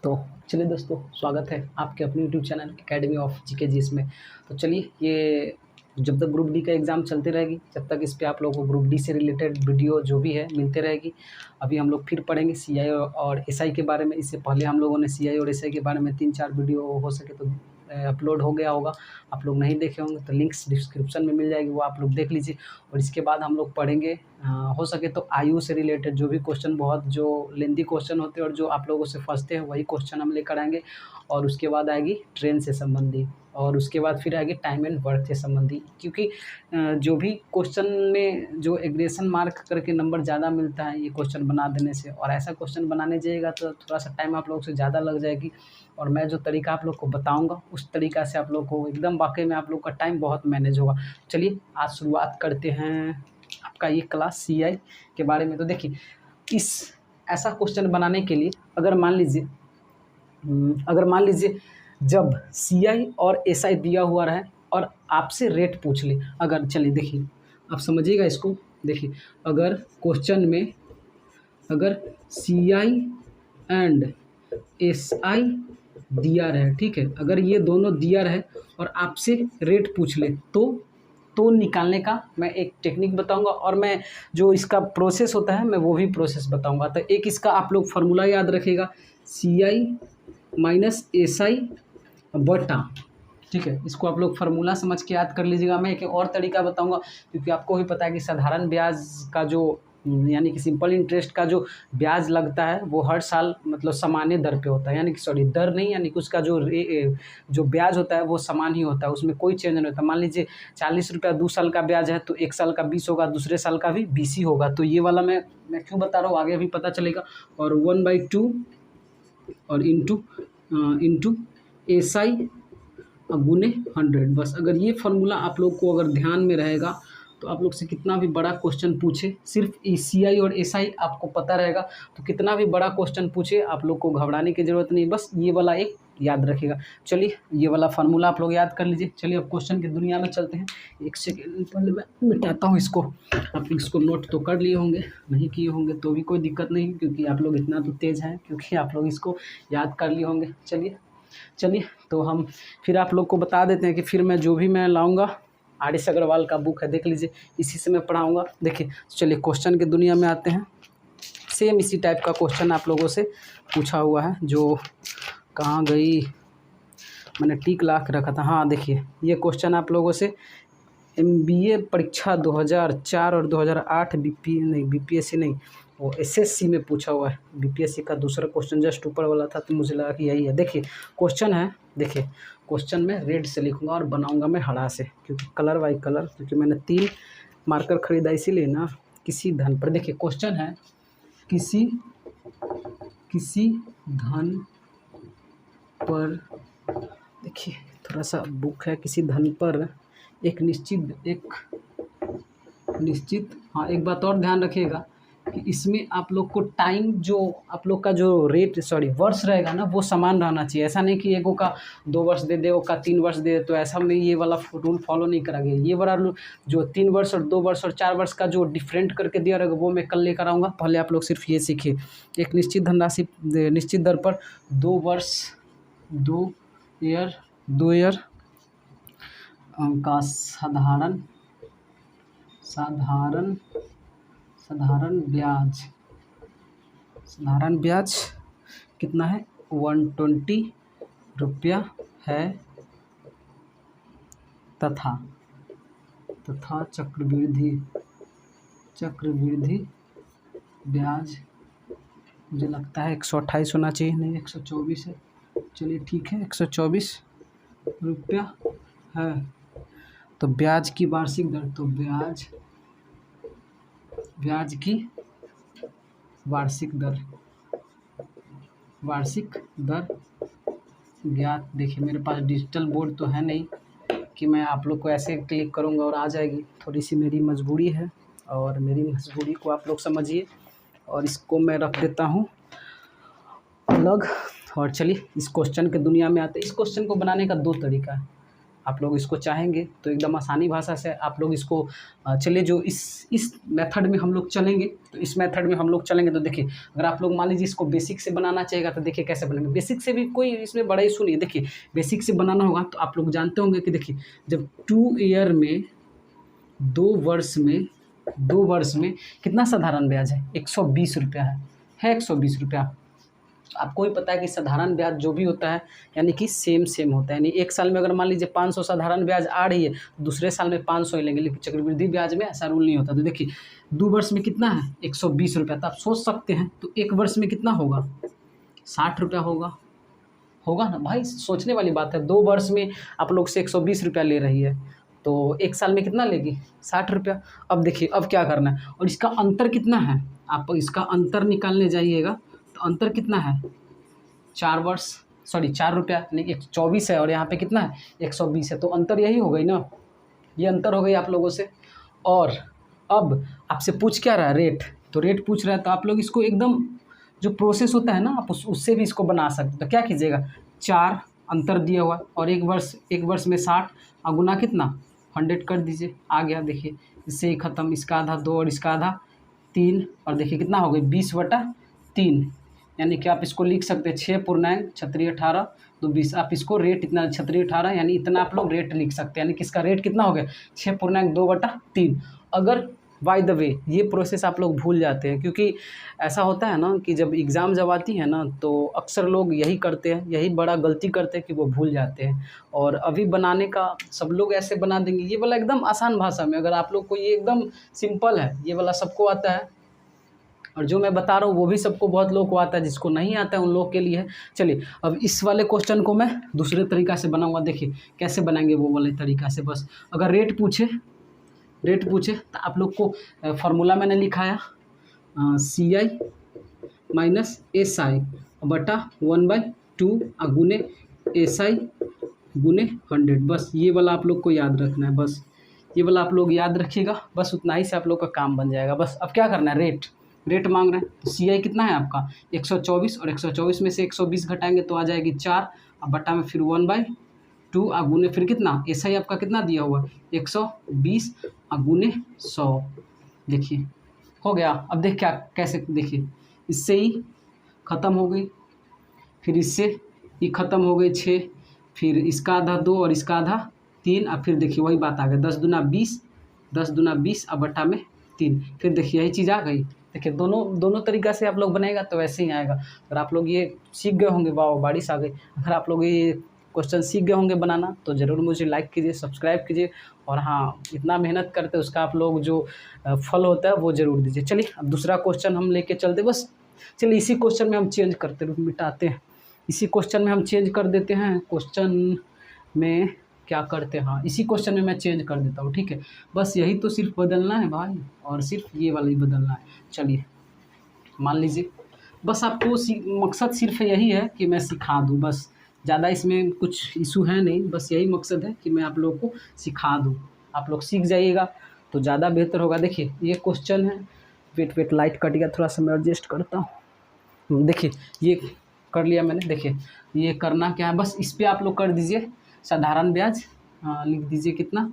तो चलिए दोस्तों, स्वागत है आपके अपने YouTube channel academy of GK GS में। तो चलिए, ये जब तक ग्रुप डी का एग्ज़ाम चलते रहेगी, जब तक इस पे आप लोगों को ग्रुप डी से रिलेटेड वीडियो जो भी है मिलते रहेगी। अभी हम लोग फिर पढ़ेंगे सीआई और एसआई के बारे में। इससे पहले हम लोगों ने सीआई और एसआई के बारे में 3-4 वीडियो हो सके तो अपलोड हो गया होगा। आप लोग नहीं देखे होंगे तो लिंक्स डिस्क्रिप्शन में मिल जाएगी, वो आप लोग देख लीजिए। और इसके बाद हम लोग पढ़ेंगे हो सके तो आयु से रिलेटेड जो भी क्वेश्चन, बहुत जो लेंथी क्वेश्चन होते हैं और जो आप लोगों से फंसते हैं, वही क्वेश्चन हम लेकर आएंगे। और उसके बाद आएगी ट्रेन से संबंधी, और उसके बाद फिर आएगी टाइम एंड वर्क से संबंधी। क्योंकि जो भी क्वेश्चन में जो एग्रेशन मार्क करके नंबर ज़्यादा मिलता है ये क्वेश्चन बना देने से, और ऐसा क्वेश्चन बनाने जाइएगा तो थोड़ा सा टाइम आप लोगों से ज़्यादा लग जाएगी। और मैं जो तरीका आप लोग को बताऊंगा उस तरीक़ा से आप लोग को एकदम वाकई में आप लोग का टाइम बहुत मैनेज होगा। चलिए आज शुरुआत करते हैं आपका ये क्लास सीआई के बारे में। तो देखिए, इस ऐसा क्वेश्चन बनाने के लिए अगर मान लीजिए जब सीआई और एसआई दिया हुआ रहे और आपसे रेट पूछ ले, अगर चलिए देखिए आप समझिएगा इसको। देखिए, अगर क्वेश्चन में अगर सीआई एंड एसआई दिया रहे, ठीक है, अगर ये दोनों दिया रहे और आपसे रेट पूछ ले तो निकालने का मैं एक टेक्निक बताऊंगा, और मैं जो इसका प्रोसेस होता है मैं वो भी प्रोसेस बताऊंगा। तो एक इसका आप लोग फार्मूला याद रखिएगा, सीआई माइनस एसआई बटा, ठीक है, इसको आप लोग फार्मूला समझ के याद कर लीजिएगा। मैं एक और तरीका बताऊंगा, क्योंकि आपको भी पता है कि साधारण ब्याज का जो यानी कि सिंपल इंटरेस्ट का जो ब्याज लगता है वो हर साल मतलब सामान्य दर पे होता है, यानी कि सॉरी दर नहीं, यानी कि उसका जो ब्याज होता है वो समान ही होता है, उसमें कोई चेंज नहीं होता। मान लीजिए 40 रुपया 2 साल का ब्याज है तो 1 साल का 20 होगा, दूसरे साल का भी 20 ही होगा। तो ये वाला मैं क्यों बता रहा हूँ आगे भी पता चलेगा। और 1/2 और इंटू एसआई गुने 100, बस अगर ये फार्मूला आप लोग को अगर ध्यान में रहेगा तो आप लोग से कितना भी बड़ा क्वेश्चन पूछे, सिर्फ सीआई और एसआई आपको पता रहेगा तो कितना भी बड़ा क्वेश्चन पूछे आप लोग को घबराने की ज़रूरत नहीं, बस ये वाला एक याद रखिएगा। चलिए ये वाला फार्मूला आप लोग याद कर लीजिए। चलिए अब क्वेश्चन की दुनिया में चलते हैं। एक सेकेंड पहले मैं मिटाता हूँ इसको। आप इसको नोट तो कर लिए होंगे, नहीं किए होंगे तो भी कोई दिक्कत नहीं, क्योंकि आप लोग इतना तो तेज़ हैं क्योंकि आप लोग इसको याद कर लिए होंगे। चलिए तो हम फिर आप लोग को बता देते हैं कि फिर मैं जो भी मैं लाऊंगा, आर.एस. अग्रवाल का बुक है, देख लीजिए, इसी से मैं पढ़ाऊंगा। देखिए चलिए क्वेश्चन की दुनिया में आते हैं। सेम इसी टाइप का क्वेश्चन आप लोगों से पूछा हुआ है, जो कहाँ गई, मैंने टिक ला के रखा था। हाँ देखिए, ये क्वेश्चन आप लोगों से MBA परीक्षा 2004 और 2008 बीपीएससी नहीं, वो एसएससी में पूछा हुआ है। बीपीएससी का दूसरा क्वेश्चन जस्ट ऊपर वाला था तो मुझे लगा कि यही है। देखिए क्वेश्चन है, देखिए क्वेश्चन में रेड से लिखूंगा और बनाऊंगा मैं हरा से, क्योंकि कलर बाई कलर, क्योंकि मैंने 3 मार्कर खरीदा इसीलिए ना। किसी धन पर, देखिए क्वेश्चन है किसी धन पर, देखिए थोड़ा सा बुक है, किसी धन पर एक निश्चित हाँ, एक बात और ध्यान रखिएगा कि इसमें आप लोग को टाइम, जो आप लोग का जो वर्ष रहेगा ना, वो समान रहना चाहिए। ऐसा नहीं कि एगो का 2 वर्ष दे दे, एगो का 3 वर्ष दे दे, तो ऐसा में ये वाला रूल फॉलो नहीं करेंगे। ये वाला जो 3 वर्ष और 2 वर्ष और 4 वर्ष का जो डिफरेंट करके दिया रहेगा वो मैं कल लेकर आऊँगा। पहले आप लोग सिर्फ ये सीखिए, एक निश्चित धनराशि निश्चित दर पर 2 ईयर का साधारण ब्याज कितना है, 120 रुपया है, तथा चक्रवृद्धि ब्याज मुझे लगता है 128 होना चाहिए, नहीं 124 है। चलिए ठीक है, 124 रुपया है। तो ब्याज की वार्षिक दर, तो ब्याज की वार्षिक दर ज्ञात। देखिए मेरे पास डिजिटल बोर्ड तो है नहीं कि मैं आप लोग को ऐसे क्लिक करूंगा और आ जाएगी, थोड़ी सी मेरी मजबूरी है और मेरी मजबूरी को आप लोग समझिए। और इसको मैं रख देता हूँ अलग। और चलिए इस क्वेश्चन के दुनिया में आते हैं। इस क्वेश्चन को बनाने का 2 तरीका है। आप लोग इसको चाहेंगे तो एकदम आसानी भाषा से आप लोग इसको चलिए जो इस मेथड में हम लोग चलेंगे, तो इस मेथड में हम लोग चलेंगे तो देखिए, अगर आप लोग मान लीजिए इसको बेसिक से बनाना चाहिएगा तो देखिए कैसे बनेंगे। बेसिक से भी कोई इसमें बड़ा इशू नहीं है। देखिए बेसिक से बनाना होगा तो आप लोग जानते होंगे कि देखिए जब 2 ईयर में 2 वर्ष में कितना साधारण ब्याज है, 120 रुपया है 120 रुपया। आपको ही पता है कि साधारण ब्याज जो भी होता है यानी कि सेम होता है, यानी एक साल में अगर मान लीजिए 500 साधारण ब्याज आ रही है तो दूसरे साल में 500 ही लेंगे, लेकिन चक्रवृद्धि ब्याज में ऐसा रूल नहीं होता। तो देखिए 2 वर्ष में कितना है, 120 रुपया। तो आप सोच सकते हैं तो 1 वर्ष में कितना होगा, 60 रुपया होगा ना भाई, सोचने वाली बात है। 2 वर्ष में आप लोग से 120 रुपया ले रही है तो 1 साल में कितना लेगी, 60 रुपया। अब देखिए अब क्या करना है, और इसका अंतर कितना है, आप इसका अंतर निकालने जाइएगा तो अंतर कितना है, 4 रुपया, यानी 124 है और यहाँ पे कितना है 120 है, तो अंतर यही हो गई ना, ये अंतर हो गई आप लोगों से। और अब आपसे पूछ क्या रहा है, रेट, तो रेट पूछ रहा है तो आप लोग इसको एकदम जो प्रोसेस होता है ना आप उससे भी इसको बना सकते। तो क्या कीजिएगा, 4 अंतर दिया हुआ और 1 वर्ष में 60 और गुना कितना 100 कर दीजिए, आ गया। देखिए इससे ही ख़त्म, इसका आधा 2 और इसका आधा 3, और देखिए कितना हो गई 20/3, यानी कि आप इसको लिख सकते हैं 6 पूर्णांक 36 18 तो 20। आप इसको रेट इतना 36 18 यानी इतना आप लोग रेट लिख सकते हैं, यानी कि इसका रेट कितना हो गया 6.2/3। अगर बाय द वे ये प्रोसेस आप लोग भूल जाते हैं, क्योंकि ऐसा होता है ना कि जब एग्ज़ाम जब आती है ना तो अक्सर लोग यही करते हैं, यही बड़ा गलती करते हैं कि वो भूल जाते हैं। और अभी बनाने का सब लोग ऐसे बना देंगे, ये वाला एकदम आसान भाषा में, अगर आप लोग को ये एकदम सिंपल है, ये वाला सबको आता है, और जो मैं बता रहा हूँ वो भी सबको बहुत लोग को आता है, जिसको नहीं आता है उन लोग के लिए है। चलिए अब इस वाले क्वेश्चन को मैं दूसरे तरीक़ा से बनाऊँगा, देखिए कैसे बनाएंगे वो वाले तरीक़ा से। बस अगर रेट पूछे तो आप लोग को फार्मूला मैंने लिखाया CI माइनस SI बटा 1/2 गुने SI गुने 100, बस ये वाला आप लोग को याद रखना है। बस ये वाला आप लोग याद रखिएगा, बस उतना ही से आप लोग का काम बन जाएगा। बस अब क्या करना है, रेट मांग रहे हैं तो CI कितना है आपका 124, और 124 में से 120 घटाएंगे तो आ जाएगी 4, अब बटा में फिर 1/2 गुने फिर कितना SI आपका कितना दिया हुआ 120 गुने 100, देखिए हो गया। अब देख क्या कैसे, देखिए इससे ही ख़त्म हो गई, फिर इससे ही ख़त्म हो गई 6, फिर इसका आधा 2 और इसका आधा 3, अब फिर देखिए वही बात आ गई 10 दूना 20 अब बटा में 3, फिर देखिए यही चीज़ आ गई। देखिए दोनों तरीक़ा से आप लोग बनाएगा तो वैसे ही आएगा। अगर आप लोग ये सीख गए होंगे, वाह बारिश आ गई, अगर आप लोग ये क्वेश्चन सीख गए होंगे बनाना तो ज़रूर मुझे लाइक कीजिए, सब्सक्राइब कीजिए, और हाँ इतना मेहनत करते उसका आप लोग जो फल होता है वो ज़रूर दीजिए। चलिए अब दूसरा क्वेश्चन हम लेके चलते, बस चलिए इसी क्वेश्चन में हम चेंज करते मिटाते हैं, इसी क्वेश्चन में हम चेंज कर देते हैं। क्वेश्चन में क्या करते हैं, हाँ इसी क्वेश्चन में मैं चेंज कर देता हूँ, ठीक है। बस यही तो सिर्फ बदलना है भाई, और सिर्फ ये वाला ही बदलना है। चलिए मान लीजिए, बस आपको मकसद सिर्फ यही है कि मैं सिखा दूँ, बस ज़्यादा इसमें कुछ इशू है नहीं, बस यही मकसद है कि मैं आप लोगों को सिखा दूँ, आप लोग सीख जाइएगा तो ज़्यादा बेहतर होगा। देखिए ये क्वेश्चन है, वेट लाइट कट गया, थोड़ा सा मैं एडजस्ट करता हूँ। देखिए ये कर लिया मैंने, देखिए ये करना क्या है, बस इस पर आप लोग कर दीजिए साधारण ब्याज, लिख दीजिए कितना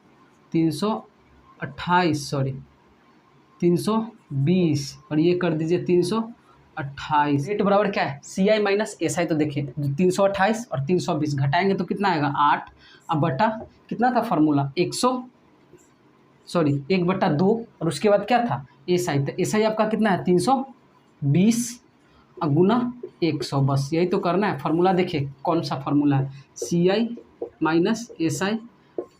320 और ये कर दीजिए 328। रेट बराबर क्या है CI माइनस SI, तो देखिए 328 और 320 घटाएंगे तो कितना आएगा 8, अब बटा कितना था फार्मूला 1/2, और उसके बाद क्या था SI, तो SI आपका कितना है 320 गुना 100, बस यही तो करना है। फार्मूला देखिए कौन सा फार्मूला है, CI माइनस SI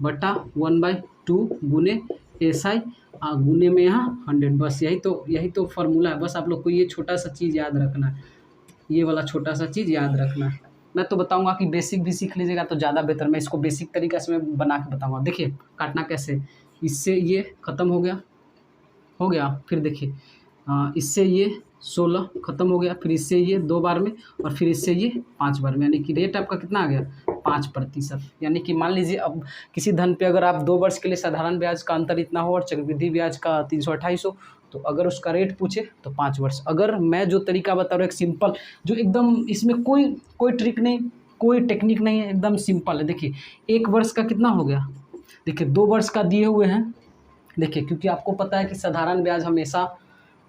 बटा 1/2 गुने SI गुने में यहाँ 100, बस यही तो फार्मूला है। बस आप लोग को ये छोटा सा चीज़ याद रखना है, ये वाला छोटा सा चीज़ याद रखना है। मैं तो बताऊंगा कि बेसिक भी सीख लीजिएगा तो ज़्यादा बेहतर, मैं इसको बेसिक तरीक़े से मैं बना के बताऊंगा। देखिए काटना कैसे, इससे ये ख़त्म हो गया, फिर देखिए इससे ये 16 ख़त्म हो गया, फिर इससे ये 2 बार में, और फिर इससे ये 5 बार में, यानी कि रेट आपका कितना आ गया 5%। यानी कि मान लीजिए अब किसी धन पे अगर आप 2 वर्ष के लिए साधारण ब्याज का अंतर इतना हो और चक्रवृद्धि ब्याज का 328 हो, तो अगर उसका रेट पूछे तो 5 वर्ष। अगर मैं जो तरीका बता रहा हूँ एक सिंपल, जो एकदम इसमें कोई ट्रिक नहीं, कोई टेक्निक नहीं है, एकदम सिंपल है। देखिए 1 वर्ष का कितना हो गया, देखिए 2 वर्ष का दिए हुए हैं। देखिए क्योंकि आपको पता है कि साधारण ब्याज हमेशा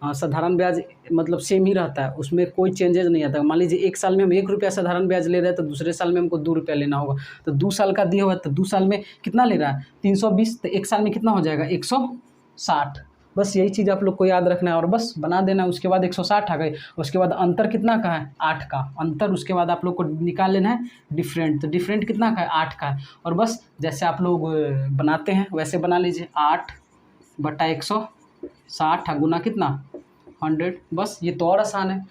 साधारण ब्याज मतलब सेम ही रहता है, उसमें कोई चेंजेज नहीं आता। मान लीजिए 1 साल में हम 1 रुपया साधारण ब्याज ले रहे हैं, तो दूसरे साल में हमको 2 रुपया लेना होगा। तो 2 साल का दिया हुआ है, तो 2 साल में कितना ले रहा है 320, तो 1 साल में कितना हो जाएगा 160। बस यही चीज़ आप लोग को याद रखना है और बस बना देना। उसके बाद 160 आ गए, उसके बाद अंतर कितना का है 8 का अंतर। उसके बाद आप लोग को निकाल लेना है डिफरेंट, तो डिफरेंट कितना का है 8 का है। और बस जैसे आप लोग बनाते हैं वैसे बना लीजिए, 8/160 गुना कितना 100। बस ये तो और आसान है।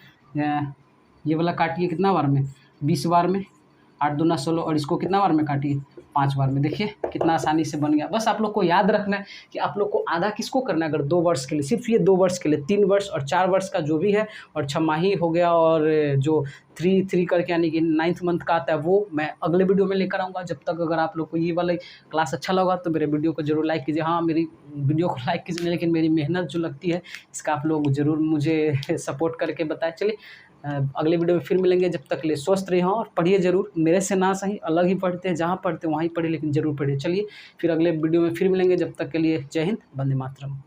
ये वाला काटिए कितना बार में 20 बार में, 8 दूना 16, और इसको कितना बार में काटिए 5 बार में। देखिए कितना आसानी से बन गया। बस आप लोग को याद रखना है कि आप लोग को आधा किसको करना है, अगर 2 वर्ष के लिए, सिर्फ ये 2 वर्ष के लिए, 3 वर्ष और 4 वर्ष का जो भी है, और छमाही हो गया, और जो 3 करके यानी कि 9th मंथ का आता है, वो मैं अगले वीडियो में लेकर आऊँगा। जब तक अगर आप लोग को ये वाला क्लास अच्छा लगा तो मेरे वीडियो को जरूर लाइक कीजिए। हाँ, मेरी वीडियो को लाइक कीजिए, लेकिन मेरी मेहनत जो लगती है इसका आप लोग ज़रूर मुझे सपोर्ट करके बताएं। चलिए अगले वीडियो में फिर मिलेंगे। जब तक ले स्वस्थ रहिए और पढ़िए ज़रूर। मेरे से ना सही, अलग ही पढ़ते हैं, जहाँ पढ़ते हैं वहीं पढ़िए, लेकिन ज़रूर पढ़िए। चलिए फिर अगले वीडियो में फिर मिलेंगे। जब तक के लिए जय हिंद, वंदे मातरम।